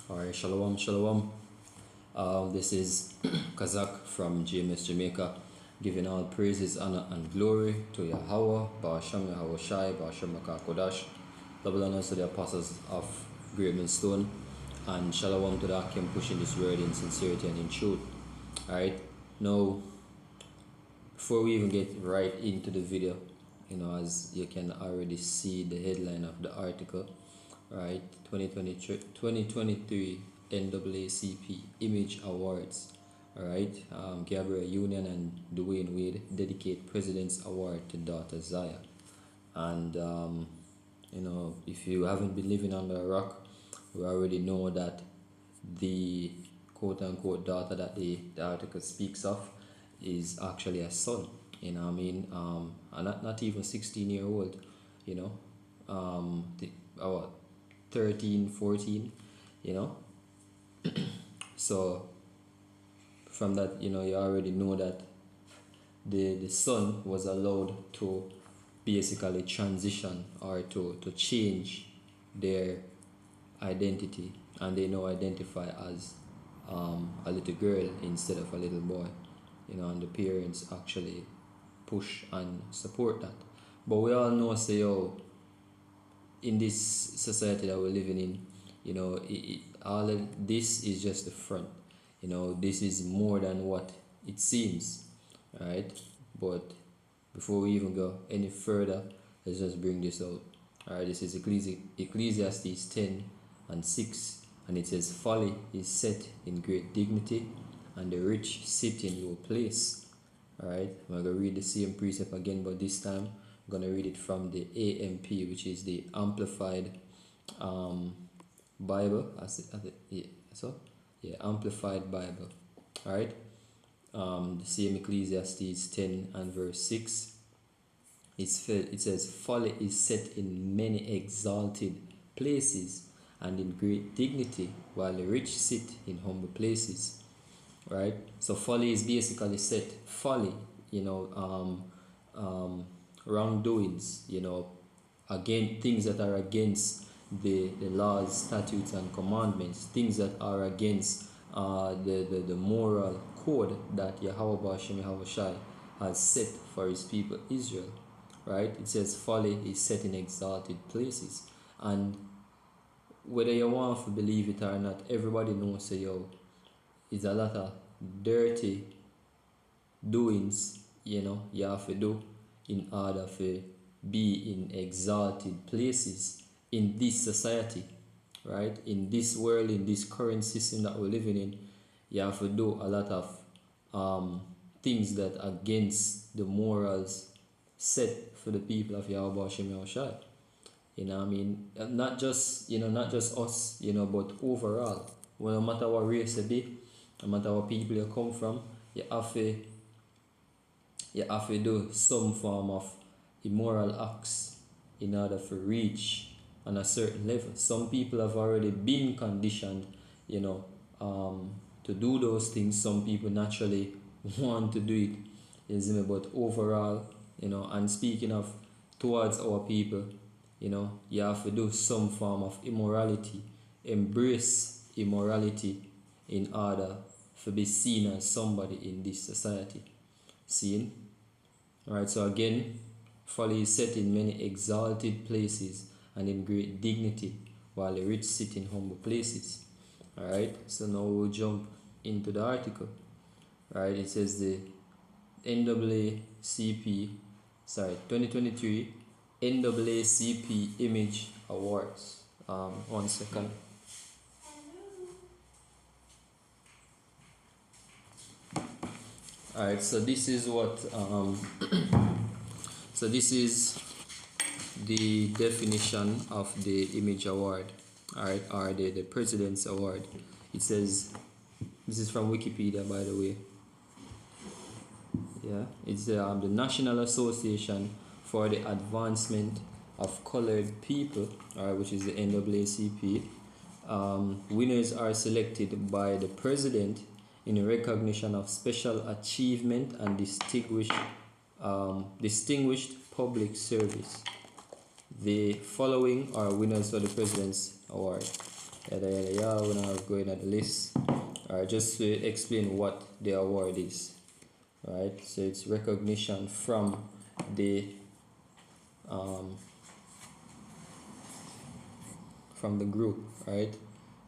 Alright, shalom, shalom. This is Kazak from GMS Jamaica, giving all praises, honor, and glory to Yahweh, Ba'asham Yahweh Shai, Ba'asham Kodash, double honors to the apostles of Great Millstone, and shalom to the Akim pushing this word in sincerity and in truth. Alright, now, before we even get right into the video, as you can already see the headline of the article, right? 2023 NAACP Image Awards. Alright, Gabriel Union and Dwayne Wade dedicate President's Award to daughter Zaya. And if you haven't been living under a rock, we already know that the quote-unquote daughter that the article speaks of is actually a son. Not even 16-year-old. 13, 14. So from that, you already know that the son was allowed to basically transition or to change their identity, and they now identify as a little girl instead of a little boy, and the parents actually push and support that. But we all know, in this society that we're living in, all of this is just the front. This is more than what it seems, right? But before we even go any further, let's just bring this out. Alright, this is Ecclesiastes 10:6, and it says, "Folly is set in great dignity, and the rich sit in low place." Alright, I'm going to read the same precept again, but this time I'm going to read it from the AMP, which is the Amplified Bible. Amplified Bible. Alright, the same Ecclesiastes 10 and verse 6. It says, "Folly is set in many exalted places and in great dignity, while the rich sit in humble places." Right? So folly is basically set. Folly, wrongdoings, again, things that are against the laws, statutes, and commandments, things that are against the moral code that Yahweh Ba'asham Yahweh Shai has set for his people Israel. Right? It says folly is set in exalted places. And whether you want to believe it or not, everybody knows it's a lot of dirty doings, you have to do in order to be in exalted places in this society, right? In this world, in this current system that we're living in, you have to do a lot of things that against the morals set for the people of Yahweh Hashem Yahushai. Not just us, but overall. Well, no matter what race you be, no matter what people you come from, you have to do some form of immoral acts in order to reach on a certain level. Some people have already been conditioned, to do those things. Some people naturally want to do it, but overall, and speaking of towards our people, you have to do some form of immorality, embrace immorality in order to be seen as somebody in this society. Seen? Alright, so again, folly is set in many exalted places and in great dignity, while the rich sit in humble places. Alright, so now we'll jump into the article. Alright, it says the 2023 NAACP Image Awards. 1 second. Alright, so this is what so this is the definition of the Image Award, alright, or the President's Award. It says, this is from Wikipedia, by the way. Yeah, it's the National Association for the Advancement of Colored People, which is the NAACP. Winners are selected by the President in recognition of special achievement and distinguished public service. The following are winners for the President's Award. Yada yada yada. We're not going at the list. Alright, just to explain what the award is. Right, so it's recognition from the group, right?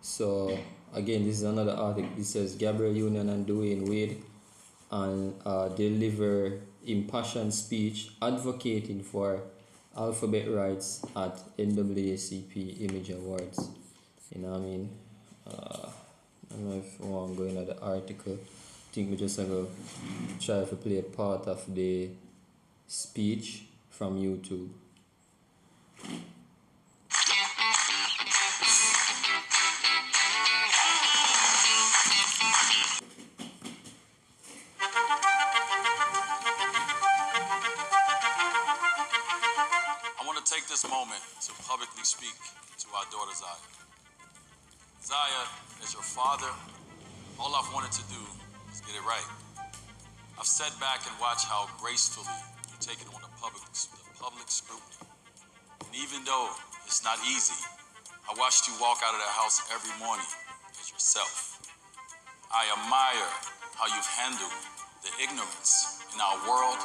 So again, this is another article. It says Gabriel Union and Dwayne Wade and deliver impassioned speech advocating for alphabet rights at NAACP Image Awards. You know what I mean? I don't know if I want to go into the article. I think we just going to try to play a part of the speech from YouTube. I want to take this moment to publicly speak to our daughter Zaya. Zaya, as your father, all I've wanted to do is get it right. I've sat back and watched how gracefully you take it on the public scrutiny. And even though it's not easy, I watched you walk out of that house every morning as yourself. I admire how you've handled the ignorance in our world.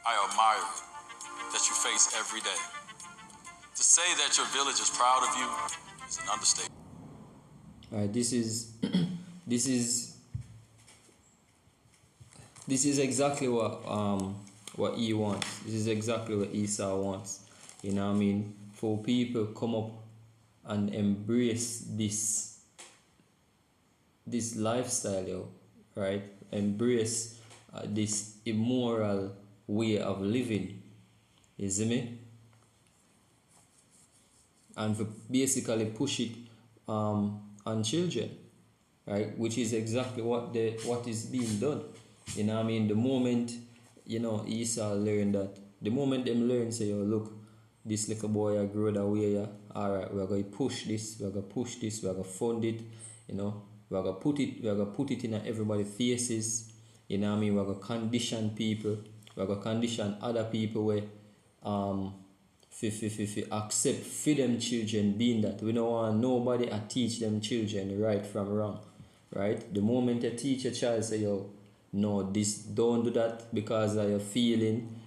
I admire it that you face every day. To say that your village is proud of you is an understatement. All right, this is exactly what he wants. This is exactly what Esau wants. You know what I mean? For people come up and embrace this lifestyle, yo, right? Embrace this immoral way of living. You see me? And for basically push it on children, right? Which is exactly what is being done. You know what I mean? The moment, Esau learned that, the moment them learn, say, yo, look, this little boy I grew that way, yeah, alright, we're going to push this, we're going to fund it, we're going to put it in everybody's faces, you know what I mean? We're going to condition people, we're going to condition other people where, accept for them children being that. We don't want nobody to teach them children right from wrong, right? The moment you teach a child, say, yo, no, this, don't do that because of your feeling,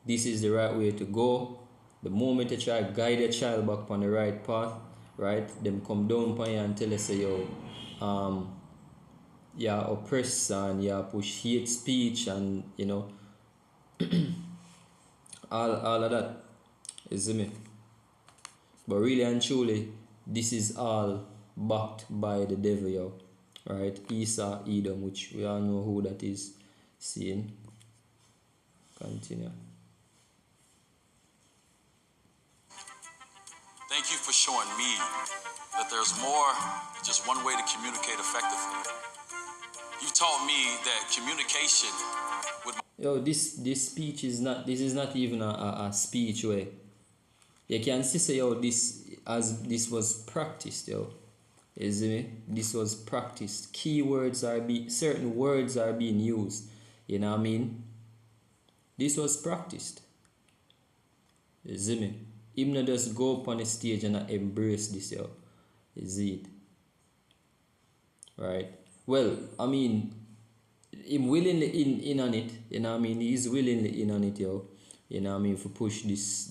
this is the right way to go. The moment you try to guide a child back on the right path, right, them come down upon you and tell you, say, yo, yeah, oppress and yeah, push hate speech and, all of that. You see me? But really and truly, this is all backed by the devil, yo. Right? Esau, Edom, which we all know who that is. Seeing. Continue. Thank you for showing me that there's more than just one way to communicate effectively. You taught me that communication with Yo, this speech is not even a speech way. You can see, say, yo, this was practiced, yo. You see me? This was practiced. Certain words are being used. You know what I mean? This was practiced. You see me? Him not just go up on the stage and embrace this, yo. You see it? Right? Well, I mean, him willingly in on it. You know what I mean? He's willingly in on it, yo. You know what I mean? For push this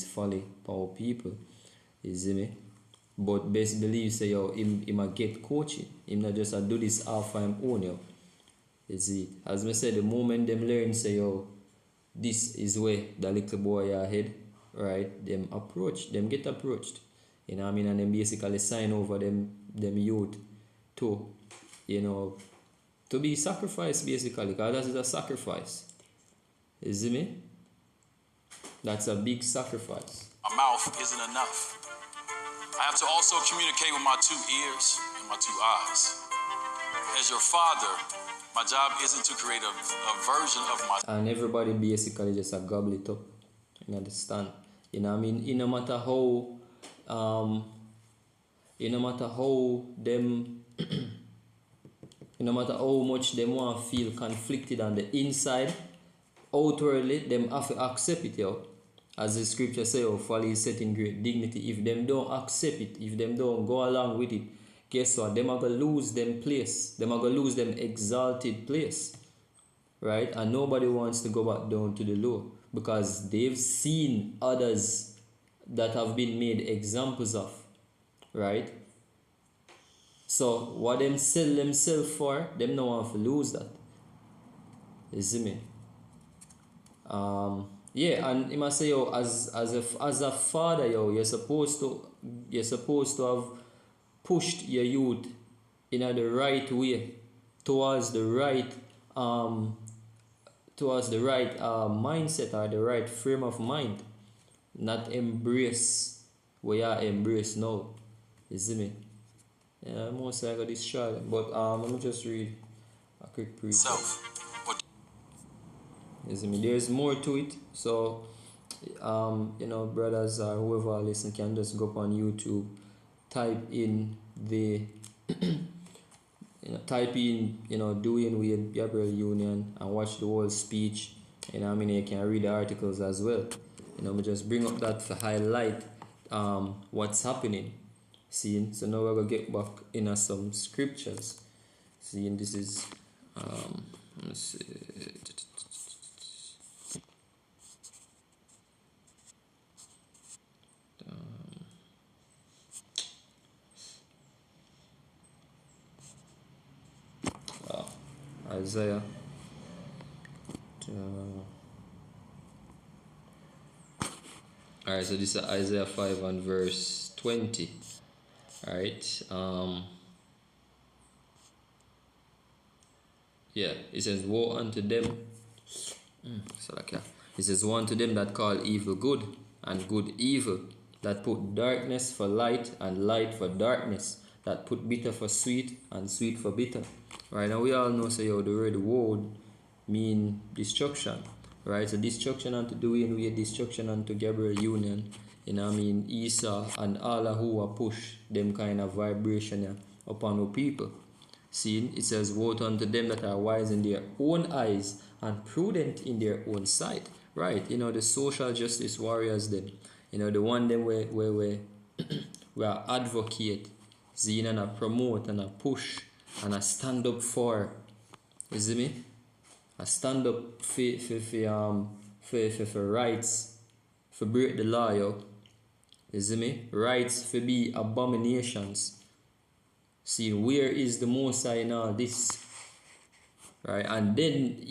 folly power people. You see me? But best believe, say, yo, him a get coaching. Him not just a do this half for him own, yo. You see? As I said, the moment them learn, say, yo, this is where the little boy ahead, right? Them get approached. You know what I mean? And then basically sign over them youth to, to be sacrificed, basically. Because that is a sacrifice. You see me? That's a big sacrifice. My mouth isn't enough. I have to also communicate with my 2 ears and my 2 eyes. As your father, my job isn't to create a version of my... And everybody basically just a gobble it up. You understand? You know what I mean? It no matter how them no matter how much them want to feel conflicted on the inside, outwardly them have to accept it, yo. As the scripture say, oh, folly is set in great dignity. If them don't accept it, if them don't go along with it, guess what? Them are going to lose them place. Them are going to lose them exalted place. Right? And nobody wants to go back down to the low, because they've seen others that have been made examples of. Right? So what them sell themselves for, them no want to lose that. You see me? Yeah, and he must say, yo, as a father, yo, you're supposed to have pushed your youth in the right way, towards the right mindset, or the right frame of mind, not embrace what you embrace now. You see me? Yeah, most I got this short, but let me just read a quick precept. You see me? There's more to it, so brothers or whoever listen can just go up on YouTube, type in Dwayne with Gabriel Union, and watch the whole speech. You can read the articles as well. We just bring up that to highlight what's happening. See, so now we're gonna get back in some scriptures. See, this is let's see. Isaiah. Alright, so this is Isaiah 5 and verse 20. Alright. It says, woe unto them. It says, woe unto them that call evil good, and good evil, that put darkness for light, and light for darkness, that put bitter for sweet, and sweet for bitter. Right, now we all know, the word woe mean destruction. Right, so destruction unto Dwayne, we destruction unto Gabriel Union, Esau, and all who are push them kind of vibration upon our people. See, it says, woe unto them that are wise in their own eyes, and prudent in their own sight. Right, the social justice warriors them, the one them where we are advocate, see, and a promote and a push and a stand up for. You see me? A stand up for rights, for break the law, yo. You see me? Rights for be abominations. See, where is the Most High in all this? Right? And then,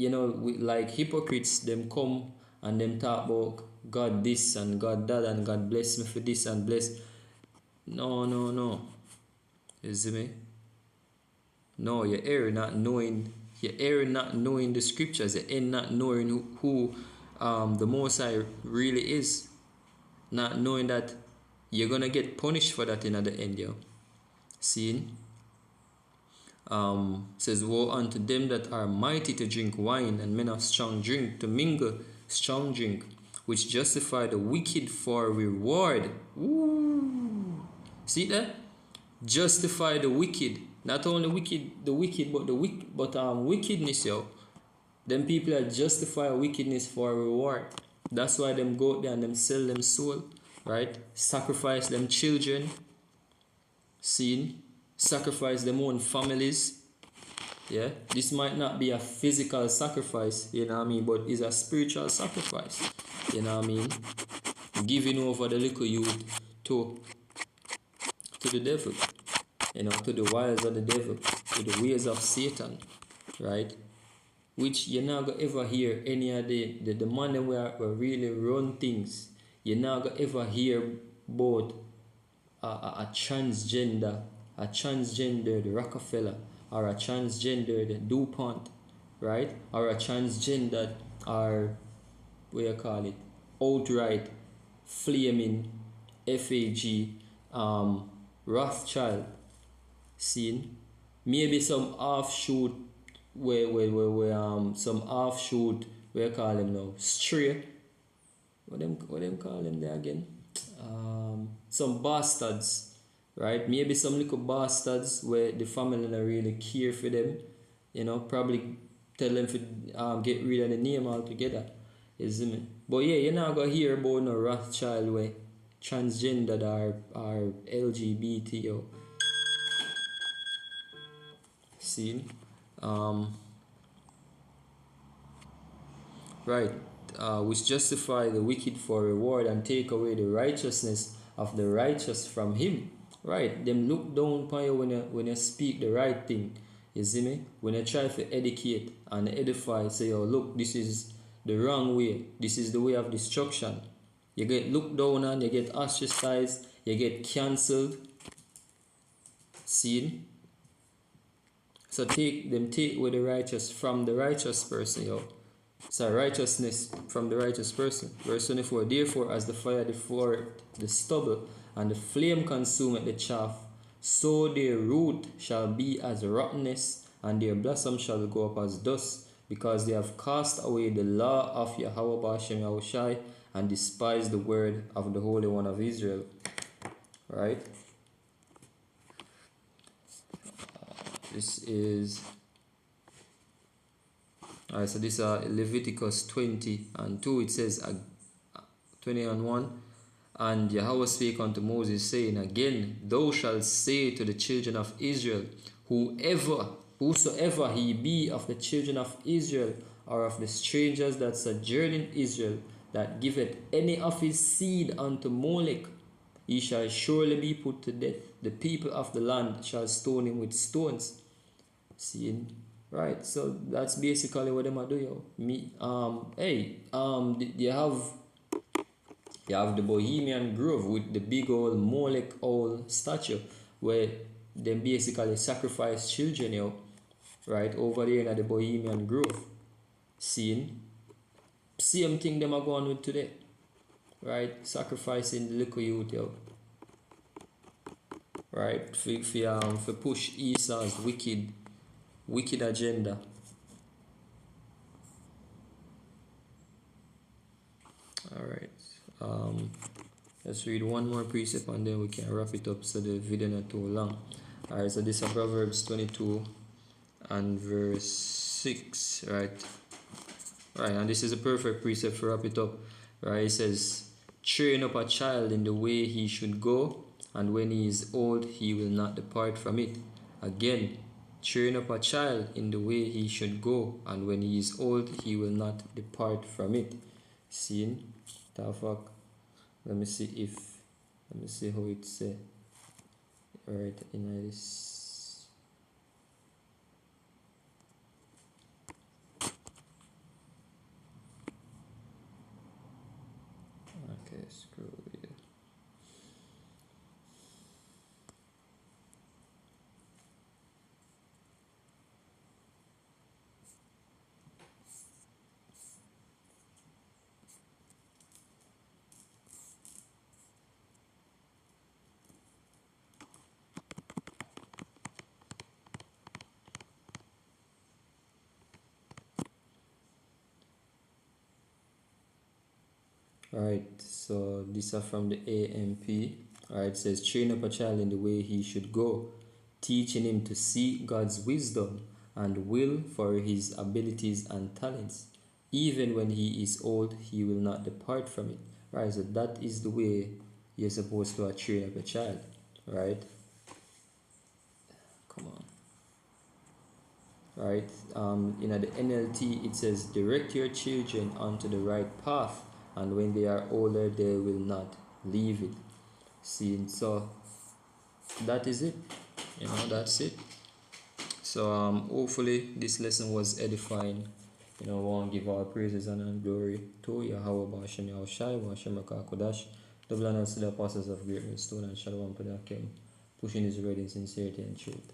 like hypocrites, them come and them talk about God this and God that, and God bless me for this and bless. No. You see me? No, you're erring not knowing the scriptures. You're not knowing who the Most High really is. Not knowing that you're gonna get punished for that in the end, yo. See? Says, woe unto them that are mighty to drink wine, and men of strong drink, to mingle strong drink, which justify the wicked for reward. Ooh. See that? Justify the wicked. Not only the wicked, but wickedness, yo. Them people that justify wickedness for reward. That's why them go out there and them sell them soul, right? Sacrifice them children. Seen? Sacrifice them own families. Yeah, this might not be a physical sacrifice, but it's a spiritual sacrifice. Giving over the little youth to the devil, to the wiles of the devil, to the ways of Satan, right? Which you're not gonna ever hear any of the money where really run things. You're not gonna ever hear about a transgender, the Rockefeller, or a transgender, the DuPont, right? Or a transgender, or outright flaming FAG, Rothschild. Seen? Maybe some offshoot stray. What them call them there again? Some bastards, right? Maybe some little bastards where the family don't really care for them. Probably tell them to get rid of the name altogether. You see me? But yeah, you're not gonna hear about no Rothschild way transgendered or LGBT, yo. See? Um, right. Which justify the wicked for reward and take away the righteousness of the righteous from him. Right. Them look down upon you when you speak the right thing. You see me? When you try to educate and edify, say, oh look, this is the wrong way. This is the way of destruction. You get looked down on, you get ostracized, you get cancelled. Seen? So take away the righteous from the righteous person, yo. So righteousness from the righteous person. Verse 24. Therefore, as the fire devoureth the stubble, and the flame consumeth the chaff, so their root shall be as rottenness, and their blossom shall go up as dust, because they have cast away the law of Yahweh Bashem Yahushai, and despised the word of the Holy One of Israel. Right? This is... Alright, so this is Leviticus 20 and 2. It says 20 and 1. And Yahweh spake unto Moses, saying, Again, thou shalt say to the children of Israel, whosoever he be of the children of Israel, or of the strangers that sojourn in Israel, that giveth any of his seed unto Molech, he shall surely be put to death. The people of the land shall stone him with stones. See? Right, so that's basically what them are doing. You have the Bohemian Grove with the big old Molech old statue where they basically sacrifice children, right over there in the Bohemian Grove. Seeing? Same thing them are going with today. Right? Sacrificing the little youth, right? For push Esau's wicked agenda. Alright. Let's read one more precept and then we can wrap it up so the video not too long. Alright, so this is Proverbs 22 and verse 6, right? Right, and this is a perfect precept to wrap it up. Right, it says, train up a child in the way he should go, and when he is old he will not depart from it. Again, train up a child in the way he should go, and when he is old he will not depart from it. Seen? Tafak. Let me see how it say. Alright, in this. Okay, screw it. Alright, so these are from the AMP. Alright, it says, train up a child in the way he should go, teaching him to seek God's wisdom and will for his abilities and talents. Even when he is old, he will not depart from it. Right, so that is the way you're supposed to train up a child. Right? Come on. Right? In the NLT, it says, direct your children onto the right path, and when they are older, they will not leave it. See, so that is it. That's it. So hopefully this lesson was edifying. We want to give all praises and glory to Yahweh Bashem Yahushai, Bashem Rakakodash, double honors to the apostles of great stone and Shalom Padakim, pushing his word in sincerity and truth.